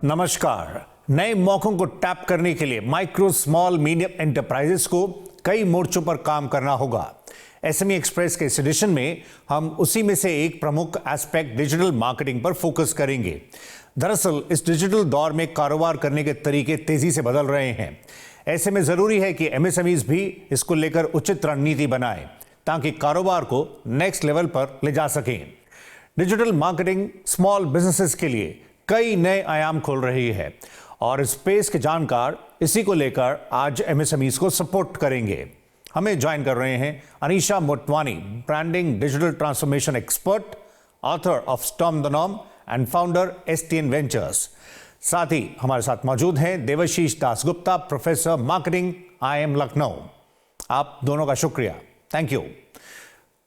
नमस्कार। नए मौकों को टैप करने के लिए माइक्रो स्मॉल मीडियम एंटरप्राइजेस को कई मोर्चों पर काम करना होगा। एसएमई एक्सप्रेस के इस एडिशन में हम उसी में से एक प्रमुख एस्पेक्ट डिजिटल मार्केटिंग पर फोकस करेंगे। दरअसल इस डिजिटल दौर में कारोबार करने के तरीके तेजी से बदल रहे हैं। ऐसे में जरूरी है कि एमएसएमईज भी इसको लेकर उचित रणनीति बनाएं ताकि कारोबार को नेक्स्ट लेवल पर ले जा सकें। डिजिटल मार्केटिंग स्मॉल बिजनेसेस के लिए कई नए आयाम खोल रही है और स्पेस के जानकार इसी को लेकर आज एमएसएमईज को सपोर्ट करेंगे। हमें ज्वाइन कर रहे हैं Anisha Motwani, branding digital transformation expert, author of storm the norm and founder STN ventures. साथ ही हमारे साथ मौजूद हैं Devashish Dasgupta, professor marketing, IIM Lucknow. आप दोनों का शुक्रिया, थैंक यू।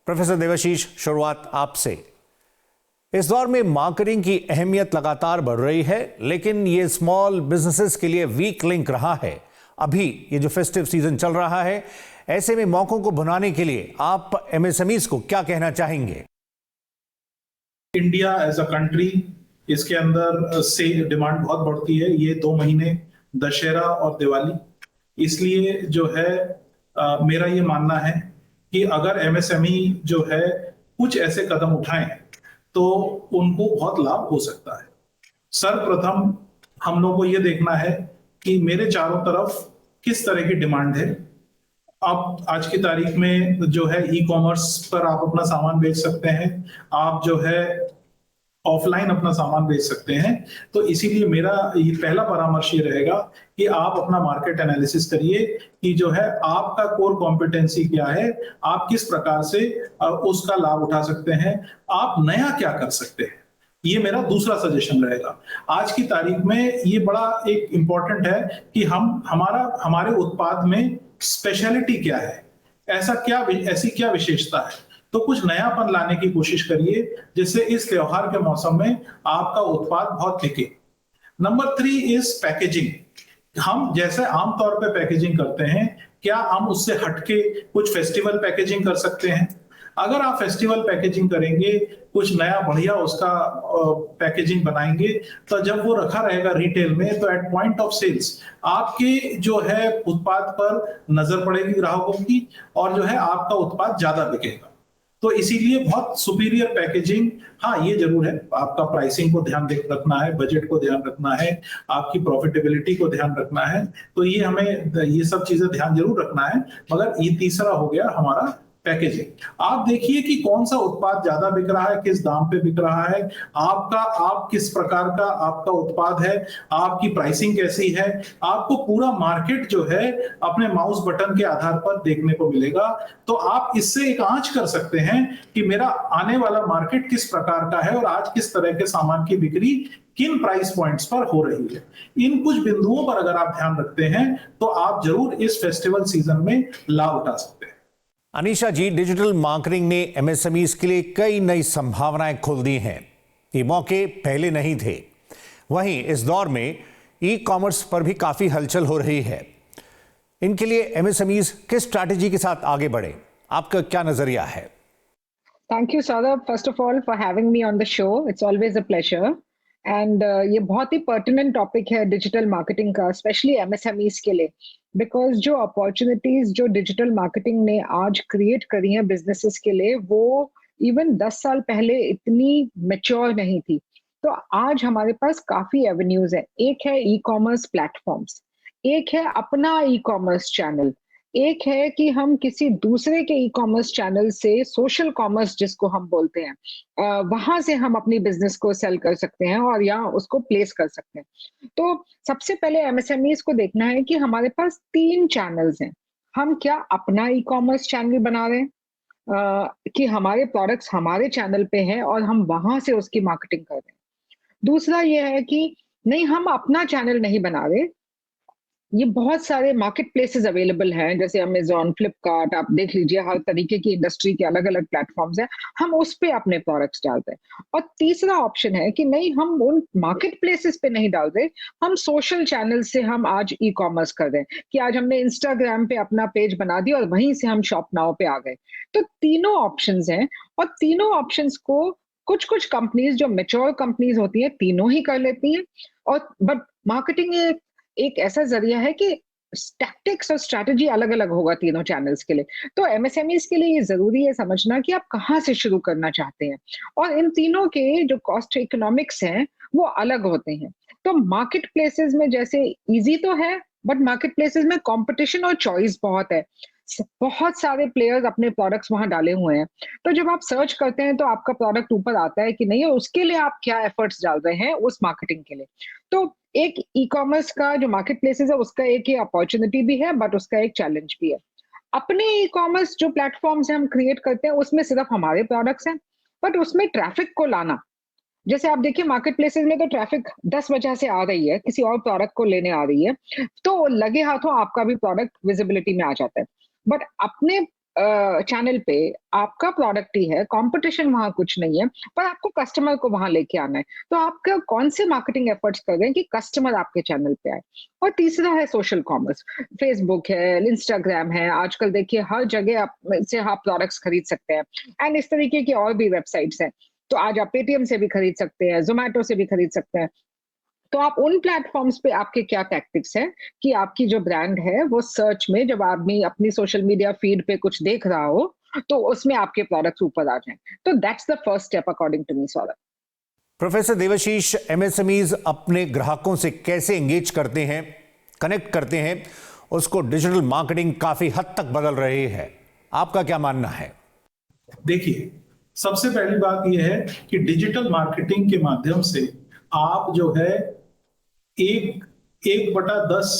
प्रोफेसर देवाशीष, शुरुआत आपसे। इस दौर में मार्केटिंग की अहमियत लगातार बढ़ रही है, लेकिन ये स्मॉल बिजनेसेस के लिए वीक लिंक रहा है। अभी ये जो फेस्टिव सीजन चल रहा है, ऐसे में मौकों को भुनाने के लिए आप एमएसएमईज को क्या कहना चाहेंगे? इंडिया एज अ कंट्री, इसके अंदर से डिमांड बहुत बढ़ती है। ये 2 महीने दशहरा और दिवाली, इसलिए जो है मेरा ये मानना है कि अगर एमएसएमई जो है कुछ ऐसे कदम उठाएं तो उनको बहुत लाभ हो सकता है। सर्वप्रथम हम लोग को ये देखना है कि मेरे चारों तरफ किस तरह की डिमांड है। आप आज की तारीख में जो है ई कॉमर्स पर आप अपना सामान बेच सकते हैं, आप जो है ऑफलाइन अपना सामान बेच सकते हैं। तो इसीलिए मेरा ये पहला परामर्श ये रहेगा कि आप अपना मार्केट एनालिसिस करिए कि जो है आपका कोर कॉम्पिटेंसी क्या है, आप किस प्रकार से उसका लाभ उठा सकते हैं, आप नया क्या कर सकते हैं। ये मेरा दूसरा सजेशन रहेगा। आज की तारीख में ये बड़ा एक इंपॉर्टेंट है कि हमारे उत्पाद में स्पेशलिटी क्या है, ऐसी क्या विशेषता है। तो कुछ नयापन लाने की कोशिश करिए जिससे इस त्योहार के मौसम में आपका उत्पाद बहुत बिके। Number 3 is packaging. हम जैसे आमतौर पे पैकेजिंग करते हैं, क्या हम उससे हटके कुछ फेस्टिवल पैकेजिंग कर सकते हैं? अगर आप फेस्टिवल पैकेजिंग करेंगे, कुछ नया बढ़िया उसका पैकेजिंग बनाएंगे, तो जब वो रखा रहेगा रिटेल में, तो एट पॉइंट ऑफ सेल्स आपके जो है उत्पाद पर नजर पड़ेगी ग्राहकों की और जो है आपका उत्पाद ज्यादा बिकेगा। तो इसीलिए बहुत सुपीरियर पैकेजिंग, हाँ ये जरूर है, आपका प्राइसिंग को ध्यान रखना है, बजट को ध्यान रखना है, आपकी प्रॉफिटेबिलिटी को ध्यान रखना है। तो ये हमें ये सब चीजें ध्यान जरूर रखना है। मगर ये तीसरा हो गया हमारा पैकेजिंग। आप देखिए कि कौन सा उत्पाद ज्यादा बिक रहा है, किस दाम पे बिक रहा है, आप किस प्रकार का आपका उत्पाद है, आपकी प्राइसिंग कैसी है। आपको पूरा मार्केट जो है अपने माउस बटन के आधार पर देखने को मिलेगा। तो आप इससे एक आंच कर सकते हैं कि मेरा आने वाला मार्केट किस प्रकार का है और आज किस तरह के सामान की बिक्री किन प्राइस पॉइंट्स पर हो रही है। इन कुछ बिंदुओं पर अगर आप ध्यान रखते हैं तो आप जरूर इस फेस्टिवल सीजन में लाभ उठा सकते हैं। अनीशा जी, डिजिटल मार्केटिंग ने एमएसएमईज के लिए कई नई संभावनाएं खोल दी हैं। ये मौके पहले नहीं थे। वहीं इस दौर में ई कॉमर्स पर भी काफी हलचल हो रही है। इनके लिए एमएसएमईज किस स्ट्रैटेजी के साथ आगे बढ़े, आपका क्या नजरिया है? Thank you, Saurabh, first of all, for having me on the show. It's always a pleasure. And ये बहुत ही pertinent topic है डिजिटल मार्केटिंग का, स्पेशली एमएसएमईज के लिए, बिकॉज जो अपॉर्चुनिटीज जो डिजिटल मार्केटिंग ने आज क्रिएट करी हैं बिजनेसेस के लिए, वो इवन 10 साल पहले इतनी मैच्योर नहीं थी। तो आज हमारे पास काफी एवेन्यूज है। एक है ई कॉमर्स प्लेटफॉर्म्स, एक है अपना ई कॉमर्स चैनल, एक है कि हम किसी दूसरे के ई कॉमर्स चैनल से सोशल कॉमर्स जिसको हम बोलते हैं, वहां से हम अपनी बिजनेस को सेल कर सकते हैं और या उसको प्लेस कर सकते हैं। तो सबसे पहले एमएसएमईज को देखना है कि हमारे पास 3 चैनल्स हैं। हम क्या अपना ई कॉमर्स चैनल बना रहे हैं, कि हमारे प्रोडक्ट्स हमारे चैनल पे हैं और हम वहां से उसकी मार्केटिंग कर रहे हैं। दूसरा ये है कि नहीं, हम अपना चैनल नहीं बना रहे, ये बहुत सारे मार्केट प्लेसेस अवेलेबल हैं, जैसे अमेजॉन, फ्लिपकार्ट, आप देख लीजिए, हर तरीके की इंडस्ट्री के अलग अलग प्लेटफॉर्म्स हैं, हम उस पे अपने प्रोडक्ट्स डालते हैं। और तीसरा ऑप्शन है कि नहीं, हम उन मार्केट प्लेसेस पे नहीं डाल रहे, हम सोशल चैनल से हम आज ई कॉमर्स कर रहे हैं, कि आज हमने इंस्टाग्राम पे अपना पेज बना दिया और वहीं से हम शॉप नाउ पे आ गए। तो तीनों ऑप्शंस हैं और तीनों ऑप्शंस को कुछ कुछ कंपनीज जो मेच्योर कंपनीज होती हैं तीनों ही कर लेती हैं। और बट मार्केटिंग एक ऐसा जरिया है कि टैक्टिक्स और स्ट्रैटेजी अलग अलग होगा तीनों चैनल्स के लिए। तो एमएसएमईज के लिए ये जरूरी है समझना कि आप कहाँ से शुरू करना चाहते हैं, और इन तीनों के जो कॉस्ट इकोनॉमिक्स हैं वो अलग होते हैं। तो मार्केट प्लेसेस में जैसे इजी तो है, बट मार्केट प्लेसेस में कंपटीशन और चॉइस बहुत है। बहुत सारे प्लेयर्स अपने प्रोडक्ट्स वहां डाले हुए हैं। तो जब आप सर्च करते हैं तो आपका प्रोडक्ट ऊपर आता है कि नहीं, और उसके लिए आप क्या एफर्ट्स डाल रहे हैं उस मार्केटिंग के लिए। तो एक ई कॉमर्स का जो मार्केट प्लेसेस है उसका एक ही अपॉर्चुनिटी भी है, बट उसका एक चैलेंज भी है। अपने ई कॉमर्स जो प्लेटफॉर्म्स हम क्रिएट करते हैं उसमें सिर्फ हमारे प्रोडक्ट्स हैं, बट उसमें ट्रैफिक को लाना, जैसे आप देखिए मार्केट प्लेसेस में तो ट्रैफिक 10 वजह से आ रही है, किसी और प्रोडक्ट को लेने आ रही है, तो लगे हाथों आपका भी प्रोडक्ट विजिबिलिटी में आ जाता है। बट अपने चैनल पे आपका प्रोडक्ट ही है, कंपटीशन वहां कुछ नहीं है, पर आपको कस्टमर को वहां लेके आना है। तो आपका कौन से मार्केटिंग एफर्ट्स कर रहे हैं कि कस्टमर आपके चैनल पे आए। और तीसरा है सोशल कॉमर्स, फेसबुक है, इंस्टाग्राम है, आजकल देखिए हर जगह आप से आप प्रोडक्ट्स खरीद सकते हैं। एंड इस तरीके की और भी वेबसाइट्स हैं, तो आज आप पेटीएम से भी खरीद सकते हैं, जोमेटो से भी खरीद सकते हैं। तो आप उन प्लेटफॉर्म्स पे आपके क्या टैक्टिक्स हैं कि आपकी जो ब्रांड है वो सर्च में जब आदमी अपनी सोशल मीडिया फीड पे कुछ देख रहा हो तो उसमें आपके प्रोडक्ट्स ऊपर आ जाएं। तो that's the first step according to me, Saurabh. Professor Devashish, MSMEs अपने ग्राहकों से कैसे एंगेज करते हैं, कनेक्ट करते हैं, उसको डिजिटल मार्केटिंग काफी हद तक बदल रही है। आपका क्या मानना है? देखिए, सबसे पहली बात यह है कि डिजिटल मार्केटिंग के माध्यम से आप जो है 1/10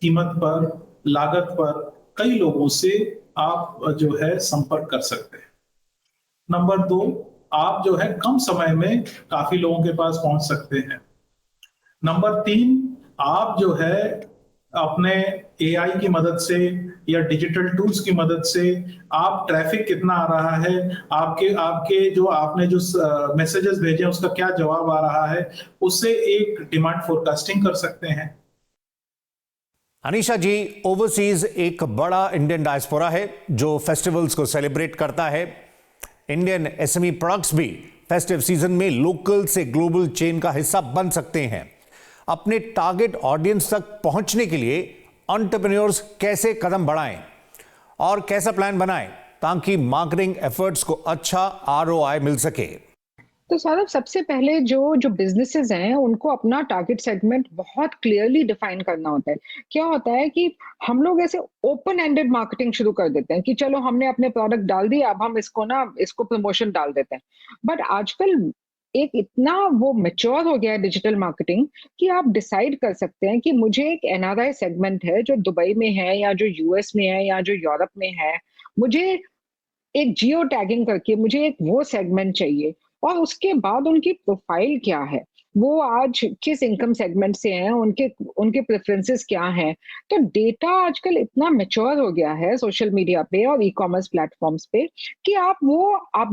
कीमत पर, लागत पर कई लोगों से आप जो है संपर्क कर सकते हैं। नंबर 2, आप जो है कम समय में काफी लोगों के पास पहुंच सकते हैं। नंबर 3, आप जो है अपने एआई की मदद से या डिजिटल टूल्स की मदद से आप ट्रैफिक कितना आ रहा है, आपके आपके जो आपने जो मैसेजेस भेजे उसका क्या जवाब आ रहा है, उससे एक डिमांड फोरकास्टिंग कर सकते हैं। अनीशा जी, ओवरसीज एक बड़ा इंडियन डायस्पोरा है जो फेस्टिवल्स को सेलिब्रेट करता है। इंडियन एसएमई प्रोडक्ट्स भी फेस्टिव सीजन में लोकल से ग्लोबल चेन का हिस्सा बन सकते हैं। अपने टारगेट ऑडियंस तक पहुंचने के लिए एंटरप्रेन्योर्स कैसे कदम बढ़ाएं और कैसा प्लान बनाएं ताकि मार्केटिंग एफर्ट्स को अच्छा आरओआई मिल सके? तो सौरभ, सबसे पहले जो जो बिजनेसेस हैं उनको अपना टारगेट सेगमेंट बहुत क्लियरली डिफाइन करना होता है। क्या होता है कि हम लोग ऐसे ओपन एंडेड मार्केटिंग शुरू कर देते हैं कि चलो हमने अपने प्रोडक्ट डाल दिए, अब हम इसको प्रमोशन डाल देते हैं। बट आजकल एक इतना वो मैच्योर हो गया है डिजिटल मार्केटिंग कि आप डिसाइड कर सकते हैं कि मुझे एक एनआरआई सेगमेंट है जो दुबई में है या जो यूएस में है या जो यूरोप में है, मुझे एक जियो टैगिंग करके मुझे एक वो सेगमेंट चाहिए। और उसके बाद उनकी प्रोफाइल क्या है, वो आज किस इनकम सेगमेंट से हैं, उनके उनके प्रेफरेंसेस क्या हैं। तो डेटा आजकल इतना मैच्योर हो गया है सोशल मीडिया पे और ई कॉमर्स प्लेटफॉर्म्स पे कि आप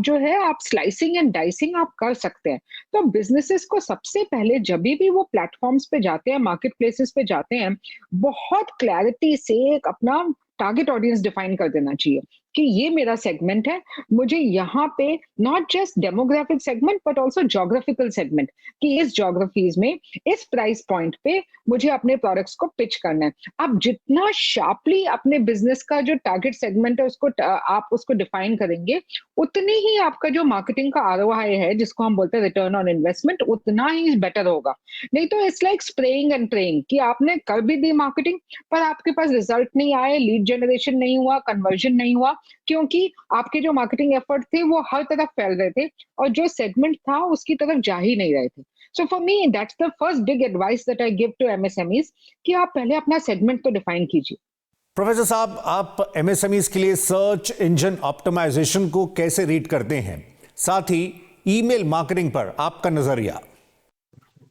जो है आप स्लाइसिंग एंड डाइसिंग आप कर सकते हैं। तो बिजनेसेस को सबसे पहले जब भी वो प्लेटफॉर्म्स पे जाते हैं, मार्केट प्लेसेस पे जाते हैं, बहुत क्लैरिटी से एक अपना टारगेट ऑडियंस डिफाइन कर देना चाहिए कि ये मेरा सेगमेंट है। मुझे यहाँ पे not just demographic segment but also geographical segment, कि इस जोग्राफीज में इस प्राइस पॉइंट पे मुझे अपने प्रोडक्ट्स को पिच करना है। आप जितना शार्पली अपने बिजनेस का जो टारगेट सेगमेंट है आप उसको डिफाइन करेंगे, उतनी ही आपका जो मार्केटिंग का आरओआई है, जिसको हम बोलते हैं रिटर्न ऑन इन्वेस्टमेंट, उतना ही बेटर होगा। नहीं तो it's like spraying and praying कि आपने कर भी दी मार्केटिंग पर आपके पास रिजल्ट नहीं आए, लीड जनरेशन नहीं हुआ, कन्वर्जन नहीं हुआ, क्योंकि आपके जो मार्केटिंग एफर्ट थे वो हर तरफ फैल रहे थे और जो सेगमेंट था उसकी तरफ जा ही नहीं रहे थे। So for me that's the first big advice that I give to MSMEs कि आप पहले अपना सेगमेंट तो डिफाइन कीजिए। प्रोफेसर साहब, आप एमएसएमईज के लिए सर्च इंजन ऑप्टिमाइजेशन को कैसे रीड करते हैं, साथ ही ईमेल मार्केटिंग पर आपका नजरिया?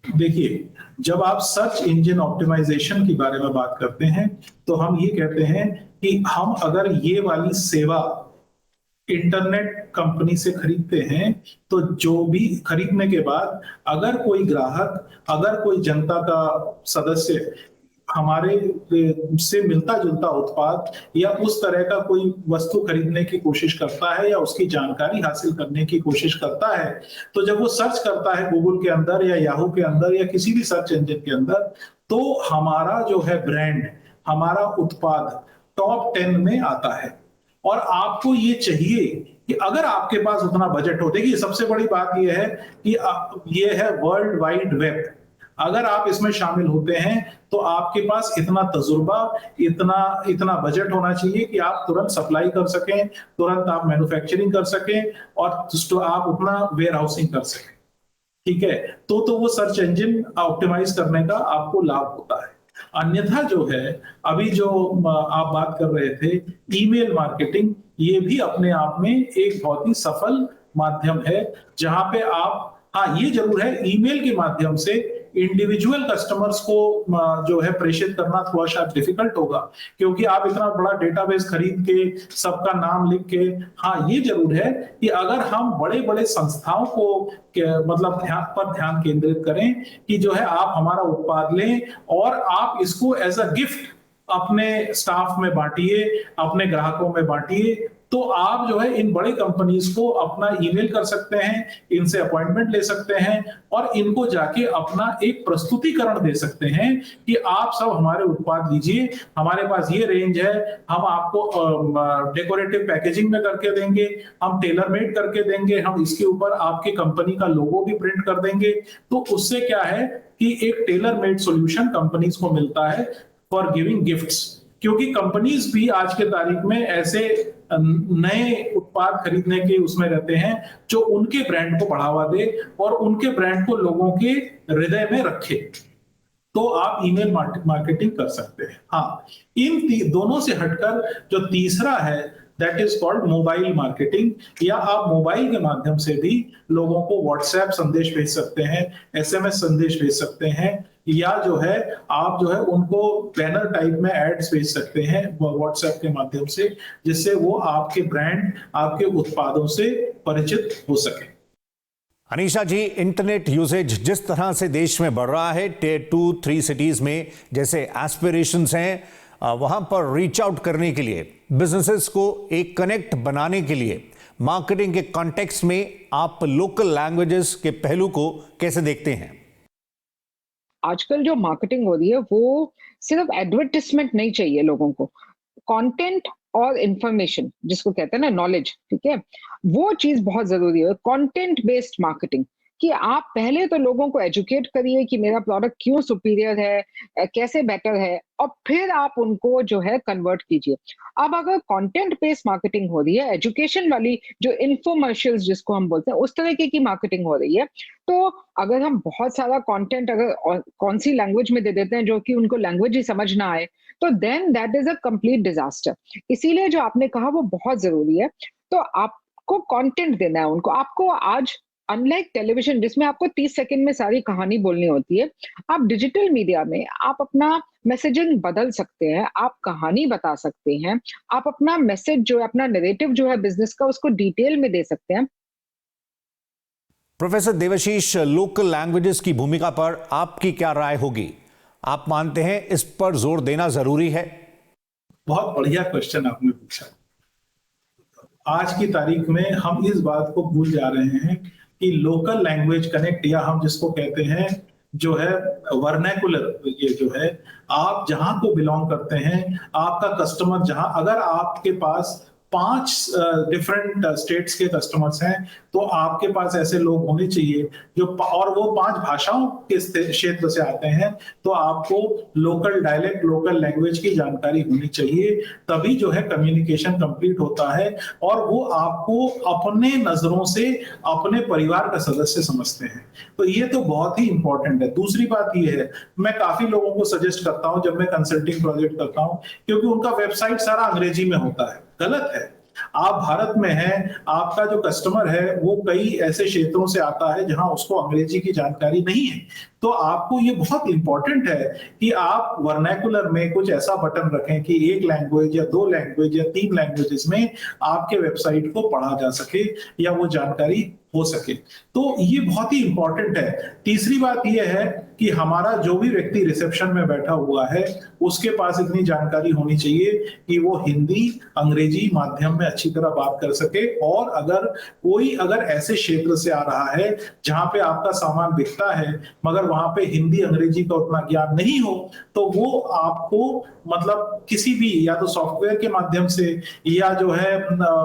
देखिए, जब आप सर्च इंजन ऑप्टिमाइजेशन के बारे में बात करते हैं तो हम ये कहते हैं कि हम अगर ये वाली सेवा इंटरनेट कंपनी से खरीदते हैं तो जो भी खरीदने के बाद अगर कोई ग्राहक, अगर कोई जनता का सदस्य हमारे से मिलता जुलता उत्पाद या उस तरह का कोई वस्तु खरीदने की कोशिश करता है या उसकी जानकारी हासिल करने की कोशिश करता है, तो जब वो सर्च करता है गूगल के अंदर या याहू के अंदर या किसी भी सर्च इंजन के अंदर, तो हमारा जो है ब्रांड, हमारा उत्पाद टॉप 10 में आता है। और आपको ये चाहिए कि अगर आपके पास उतना बजट हो, देखिए सबसे बड़ी बात ये है कि ये है वर्ल्ड वाइड वेब। अगर आप इसमें शामिल होते हैं तो आपके पास इतना तजुर्बा, इतना बजट होना चाहिए कि आप तुरंत सप्लाई कर सकें, तुरंत आप मैन्युफैक्चरिंग कर सकें और आप अपना वेयर हाउसिंग कर सकें। ठीक है, तो वो सर्च इंजन ऑप्टिमाइज करने का आपको लाभ होता है। अन्यथा जो है, अभी जो आप बात कर रहे थे ईमेल मार्केटिंग, ये भी अपने आप में एक बहुत ही सफल माध्यम है, जहां पे आप, हाँ ये जरूर है, ईमेल के माध्यम से इंडिविजुअल कस्टमर्स को जो है प्रेषित करना थोड़ा सा डिफिकल्ट होगा, क्योंकि आप इतना बड़ा डेटाबेस खरीद के सबका नाम लिख के, हाँ ये जरूर है कि अगर हम बड़े बड़े संस्थाओं को मतलब ध्यान केंद्रित करें कि जो है आप हमारा उत्पाद लें और आप इसको एज अ गिफ्ट अपने स्टाफ में बांटिए, अपने ग्राहकों में बांटिए, तो आप जो है इन बड़ी कंपनीज को अपना ईमेल कर सकते हैं, इनसे अपॉइंटमेंट ले सकते हैं और इनको जाके अपना एक प्रस्तुतिकरण दे सकते हैं कि आप सब हमारे उत्पाद लीजिए, हमारे पास ये रेंज है, हम आपको डेकोरेटिव पैकेजिंग में करके देंगे, हम टेलर मेड करके देंगे, हम इसके ऊपर आपकी कंपनी का लोगो भी प्रिंट कर देंगे। तो उससे क्या है कि एक टेलर मेड सॉल्यूशन कंपनीज को मिलता है फॉर गिविंग गिफ्ट्स, क्योंकि कंपनीज भी आज के तारीख में ऐसे नए उत्पाद खरीदने के उसमें रहते हैं जो उनके ब्रांड को बढ़ावा दे और उनके ब्रांड को लोगों के हृदय में रखे। तो आप ईमेल मार्केटिंग कर सकते हैं। हाँ, इन दोनों से हटकर जो तीसरा है that is called mobile marketing, या आप मोबाइल के माध्यम से भी लोगों को व्हाट्सएप संदेश भेज सकते हैं, एसएमएस संदेश भेज सकते हैं, या जो है आप जो है उनको बैनर टाइप में एड्स भेज सकते हैं व्हाट्सएप के माध्यम से, जिससे वो आपके ब्रांड, आपके उत्पादों से परिचित हो सके। अनीशा जी, इंटरनेट यूसेज जिस तरह से देश में बढ़ रहा है, Tier 2, 3 सिटीज में जैसे एस्पिरेशंस हैं, वहां पर रीच आउट करने के लिए, बिजनेसेस को एक कनेक्ट बनाने के लिए, मार्केटिंग के कॉन्टेक्स्ट में आप लोकल लैंग्वेजेस के पहलू को कैसे देखते हैं? आजकल जो मार्केटिंग हो रही है वो सिर्फ एडवर्टाइजमेंट नहीं चाहिए लोगों को, कंटेंट और इंफॉर्मेशन जिसको कहते हैं ना नॉलेज, ठीक है, वो चीज बहुत जरूरी है। कंटेंट बेस्ड मार्केटिंग कि आप पहले तो लोगों को एजुकेट करिए कि मेरा प्रोडक्ट क्यों सुपीरियर है, कैसे बेटर है, और फिर आप उनको जो है कन्वर्ट कीजिए। अब अगर कंटेंट बेस्ड मार्केटिंग हो रही है, एजुकेशन वाली जो इन्फोमर्शियल्स जिसको हम बोलते हैं उस तरीके की मार्केटिंग हो रही है, तो अगर हम बहुत सारा कंटेंट अगर कौन सी लैंग्वेज में दे देते हैं जो कि उनको लैंग्वेज ही समझ ना आए, तो then that is a complete disaster. इसीलिए जो आपने कहा वो बहुत जरूरी है। तो आपको कंटेंट देना है उनको। आपको आज अनलाइक टेलीविजन जिसमें आपको 30 सेकंड में सारी कहानी बोलनी होती है, आप डिजिटल मीडिया में आप अपना मैसेजिंग बदल सकते हैं, आप कहानी बता सकते हैं, आप अपना मैसेज जो है, अपना नैरेटिव जो है बिजनेस का, उसको डिटेल में दे सकते हैं। प्रोफेसर देवाशीष, लोकल लैंग्वेजेस की भूमिका पर आपकी क्या राय होगी? आप मानते हैं इस पर जोर देना जरूरी है? बहुत बढ़िया क्वेश्चन आपने पूछा। आज की तारीख में हम इस बात को भूल जा रहे हैं कि लोकल लैंग्वेज कनेक्ट, या हम जिसको कहते हैं जो है वर्नैकुलर, ये जो है आप जहां को बिलोंग करते हैं, आपका कस्टमर जहां, अगर आपके पास 5 डिफरेंट स्टेट्स के कस्टमर्स हैं तो आपके पास ऐसे लोग होने चाहिए जो, और वो 5 भाषाओं के क्षेत्र से आते हैं, तो आपको लोकल डायलेक्ट, लोकल लैंग्वेज की जानकारी होनी चाहिए। तभी जो है कम्युनिकेशन कंप्लीट होता है और वो आपको अपने नजरों से अपने परिवार का सदस्य समझते हैं। तो ये तो बहुत ही इंपॉर्टेंट है। दूसरी बात ये है, मैं काफी लोगों को सजेस्ट करता हूं जब मैं कंसल्टिंग प्रोजेक्ट करता हूं, क्योंकि उनका वेबसाइट सारा अंग्रेजी में होता है। गलत है। आप भारत में हैं, आपका जो कस्टमर है वो कई ऐसे क्षेत्रों से आता है जहां उसको अंग्रेजी की जानकारी नहीं है, तो आपको ये बहुत इंपॉर्टेंट है कि आप वर्नैकुलर में कुछ ऐसा बटन रखें कि 1 लैंग्वेज या 2 लैंग्वेज या 3 लैंग्वेजेस में आपके वेबसाइट को पढ़ा जा सके या वो जानकारी हो सके। तो ये बहुत ही इंपॉर्टेंट है। तीसरी बात ये है कि हमारा जो भी व्यक्ति रिसेप्शन में बैठा हुआ है उसके पास इतनी जानकारी होनी चाहिए कि वो हिंदी अंग्रेजी माध्यम में अच्छी तरह बात कर सके, और अगर ऐसे क्षेत्र से आ रहा है जहां पे आपका सामान बिकता है मगर वहां पे हिंदी अंग्रेजी का उतना ज्ञान नहीं हो, तो वो आपको मतलब किसी भी या तो सॉफ्टवेयर के माध्यम से या जो है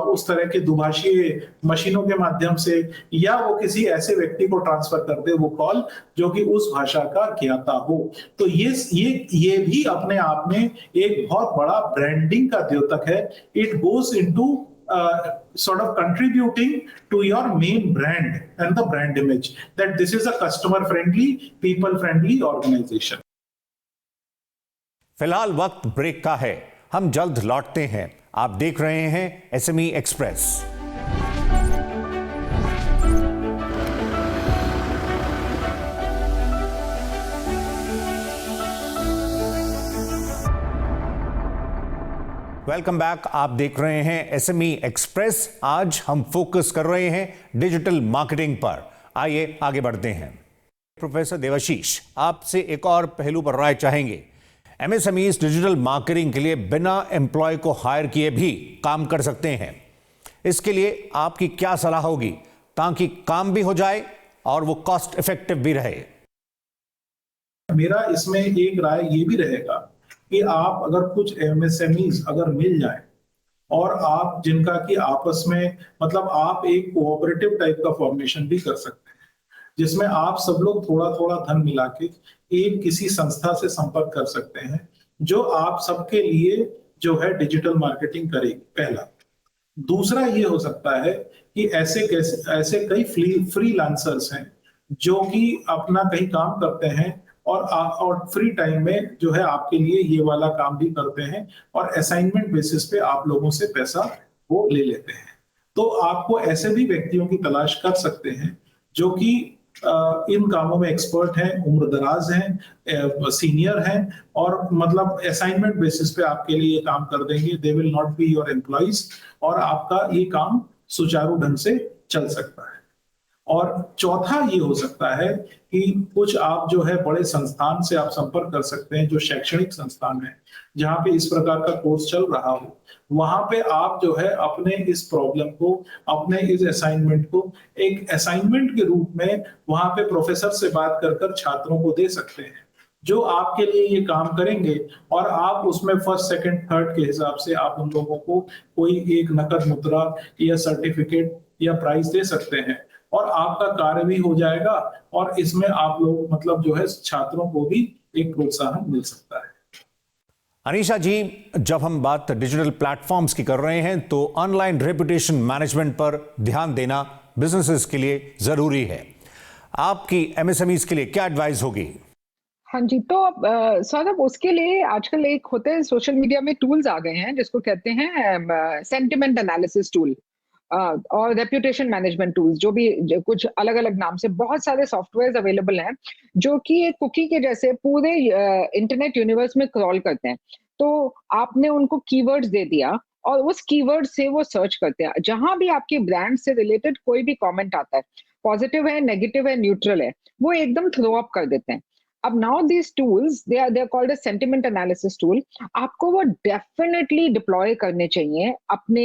उस तरह के दुभाषीय मशीनों के माध्यम से, या वो किसी ऐसे व्यक्ति को ट्रांसफर कर दे वो कॉल जो कि उस भाषा का ज्ञाता हो। तो ये भी अपने आप में एक बहुत बड़ा ब्रांडिंग का द्योतक है। It goes into sort of contributing to your main brand and the brand image that this is a customer friendly, people friendly organization. फिलहाल वक्त ब्रेक का है, हम जल्द लौटते हैं। आप देख रहे हैं एसएमई एक्सप्रेस। Welcome back. आप देख रहे हैं एसएमई एक्सप्रेस। आज हम फोकस कर रहे हैं डिजिटल मार्केटिंग पर। आइए आगे बढ़ते हैं। प्रोफेसर देवाशीष, आपसे एक और पहलू पर राय चाहेंगे। एमएसएमईज डिजिटल मार्केटिंग के लिए बिना एम्प्लॉय को हायर किए भी काम कर सकते हैं। इसके लिए आपकी क्या सलाह होगी ताकि काम भी हो जाए और वो कॉस्ट इफेक्टिव भी रहे? मेरा इसमें एक राय ये भी रहेगा कि आप अगर कुछ एमएसएमईज अगर मिल जाए और आप जिनका कि आपस में मतलब आप एक कोऑपरेटिव टाइप का फॉर्मेशन भी कर सकते हैं, जिसमें आप सब लोग थोड़ा थोड़ा धन मिला के एक किसी संस्था से संपर्क कर सकते हैं जो आप सबके लिए जो है डिजिटल मार्केटिंग करेगी, पहला। दूसरा ये हो सकता है कि ऐसे कई फ्रीलांसर्स हैं जो कि अपना कहीं काम करते हैं और फ्री टाइम में जो है आपके लिए ये वाला काम भी करते हैं और असाइनमेंट बेसिस पे आप लोगों से पैसा वो ले लेते हैं। तो आपको ऐसे भी व्यक्तियों की तलाश कर सकते हैं जो कि इन कामों में एक्सपर्ट हैं, उम्रदराज हैं, सीनियर हैं और मतलब असाइनमेंट बेसिस पे आपके लिए काम कर देंगे। They will not be your employees और आपका ये काम सुचारू ढंग से चल सकता है। और चौथा ये हो सकता है कि कुछ आप जो है बड़े संस्थान से आप संपर्क कर सकते हैं, जो शैक्षणिक संस्थान है जहां पे इस प्रकार का कोर्स चल रहा हो। वहां पे आप जो है अपने इस प्रॉब्लम को, अपने इस असाइनमेंट को एक असाइनमेंट के रूप में वहां पे प्रोफेसर से बात कर छात्रों को दे सकते हैं, जो आपके लिए ये काम करेंगे और आप उसमें फर्स्ट सेकंड थर्ड के हिसाब से आप उन लोगों को कोई एक नकद मुद्रा या सर्टिफिकेट या प्राइज दे सकते हैं और आपका कार्य भी हो जाएगा और इसमें आप लोग मतलब जो है छात्रों को भी एक प्रोत्साहन मिल सकता है। अनीशा जी, जब हम बात डिजिटल प्लेटफॉर्म्स की कर रहे हैं तो ऑनलाइन रेपुटेशन मैनेजमेंट पर ध्यान देना बिजनेसेस के लिए जरूरी है। आपकी एमएसएमईज के लिए क्या एडवाइस होगी? हाँ जी, तो सौरभ, उसके लिए आजकल एक होते हैं सोशल मीडिया में टूल्स आ गए हैं जिसको कहते हैं सेंटिमेंट एनालिसिस टूल और रेप्यूटेशन मैनेजमेंट टूल्स, जो कुछ अलग अलग नाम से बहुत सारे सॉफ्टवेयर अवेलेबल हैं जो कि एक कुकी के जैसे पूरे इंटरनेट यूनिवर्स में क्रॉल करते हैं। तो आपने उनको कीवर्ड्स दे दिया और उस कीवर्ड से वो सर्च करते हैं। जहां भी आपकी ब्रांड से रिलेटेड कोई भी कमेंट आता है, पॉजिटिव है, नेगेटिव है, न्यूट्रल है, वो एकदम थ्रो अप कर देते हैं। अब now these tools they are called a sentiment analysis tool. आपको वो डेफिनेटली डिप्लॉय करने चाहिए अपने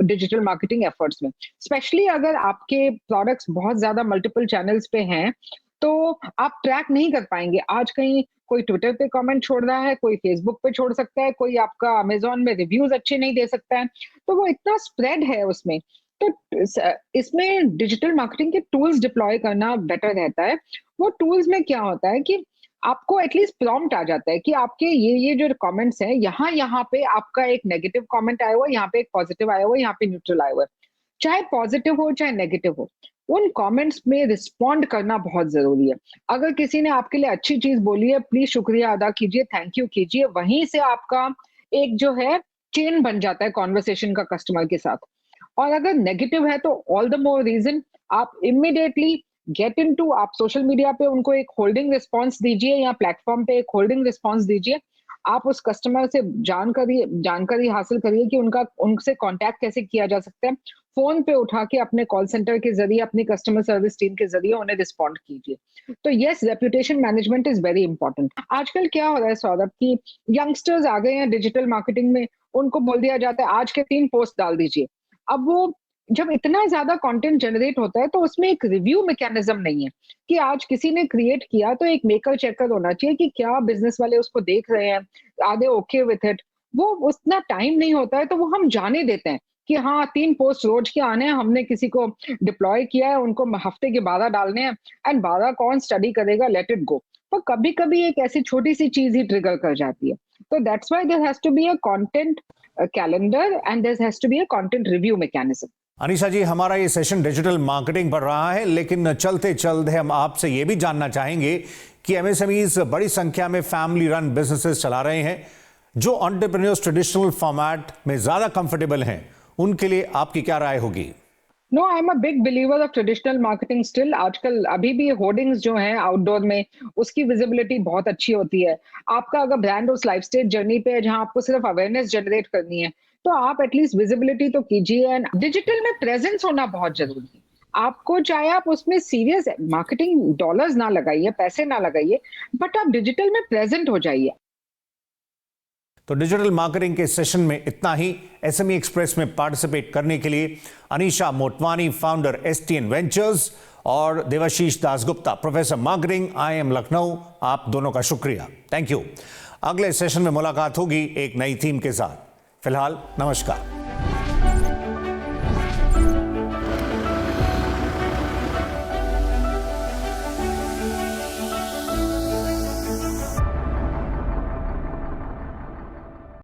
डिजिटल मार्केटिंग एफर्ट्स में, स्पेशली अगर आपके प्रोडक्ट्स बहुत ज्यादा मल्टीपल चैनल्स पे हैं तो आप ट्रैक नहीं कर पाएंगे। आज कहीं कोई ट्विटर पे कमेंट छोड़ रहा है, कोई फेसबुक पे छोड़ सकता है, कोई आपका अमेजोन में रिव्यूज अच्छे नहीं दे सकता है, तो वो इतना स्प्रेड है उसमें। तो इसमें डिजिटल मार्केटिंग के टूल्स डिप्लॉय करना बेटर रहता है। वो टूल्स में क्या होता है कि आपको एटलीस्ट प्रॉम्प्ट आ जाता है कि आपके ये जो कमेंट्स हैं, यहाँ पे आपका एक नेगेटिव कमेंट आया हुआ है, यहाँ पे एक पॉजिटिव आया हुआ है, यहाँ पे न्यूट्रल आया हुआ है। चाहे पॉजिटिव हो चाहे नेगेटिव हो, उन कमेंट्स में रिस्पॉन्ड करना बहुत जरूरी है। अगर किसी ने आपके लिए अच्छी चीज बोली है, प्लीज शुक्रिया अदा कीजिए, थैंक यू कीजिए। वहीं से आपका एक जो है चेन बन जाता है कॉन्वर्सेशन का कस्टमर के साथ। और अगर नेगेटिव है तो ऑल द मोर रीजन आप इमीडिएटली गेट इनटू, आप सोशल मीडिया पे उनको एक होल्डिंग रिस्पांस दीजिए या प्लेटफॉर्म पे एक होल्डिंग रिस्पांस दीजिए। आप उस कस्टमर से जानकारी हासिल करिए कि उनसे कांटेक्ट कैसे किया जा सकता है। फोन पे उठा के अपने कॉल सेंटर के जरिए, अपनी कस्टमर सर्विस टीम के जरिए उन्हें रिस्पॉन्ड कीजिए। तो yes, reputation management is very important. आजकल क्या हो रहा है सौरभ की यंगस्टर्स आ गए हैं डिजिटल मार्केटिंग में, उनको बोल दिया जाता है आज के 3 पोस्ट डाल दीजिए। अब वो जब इतना ज्यादा कंटेंट जनरेट होता है तो उसमें एक रिव्यू मैकेनिज्म नहीं है कि आज किसी ने क्रिएट किया तो एक मेकर चेकर होना चाहिए कि क्या बिजनेस वाले उसको देख रहे हैं, are they okay with it. वो उतना टाइम नहीं होता है तो वो हम जाने देते हैं कि हाँ 3 पोस्ट रोज के आने हैं, हमने किसी को डिप्लॉय किया है, उनको हफ्ते के 12 डालने हैं एंड 12 कौन स्टडी करेगा, लेट इट गो। पर कभी कभी एक ऐसी छोटी सी चीज ही ट्रिगर कर जाती है। तो that's why there has to be a content calendar and there has to be a content review mechanism. Anisha ji, हमारा ये सेशन डिजिटल मार्केटिंग पर रहा है, लेकिन चलते चलते हम आपसे ये भी जानना चाहेंगे कि एमएसएमईज बड़ी संख्या में फैमिली रन बिजनेसेस चला रहे हैं। जो एंटरप्रेन्योर्स ट्रेडिशनल फॉर्मेट में ज्यादा कंफर्टेबल हैं, उनके लिए आपकी क्या राय होगी? No, I am a big believer of traditional marketing still. आजकल अभी भी होर्डिंग्स जो हैं आउटडोर में, उसकी विजिबिलिटी बहुत अच्छी होती है। आपका अगर ब्रांड उस लाइफ स्टेज जर्नी पे है जहां आपको सिर्फ अवेयरनेस जनरेट करनी है, तो आप एटलीस्ट विजिबिलिटी तो कीजिए। एंड डिजिटल में प्रेजेंस होना बहुत जरूरी है। आपको चाहे आप उसमें सीरियस मार्केटिंग डॉलर्स ना लगाइए, पैसे ना लगाइए, बट आप डिजिटल में प्रेजेंट हो जाइए। तो डिजिटल मार्केटिंग के सेशन में इतना ही। एसएमई एक्सप्रेस में पार्टिसिपेट करने के लिए Anisha Motwani, founder STN ventures, और Debashish Dasgupta, professor marketing, IIM Lucknow, आप दोनों का शुक्रिया, थैंक यू। अगले सेशन में मुलाकात होगी एक नई थीम के साथ। फिलहाल नमस्कार।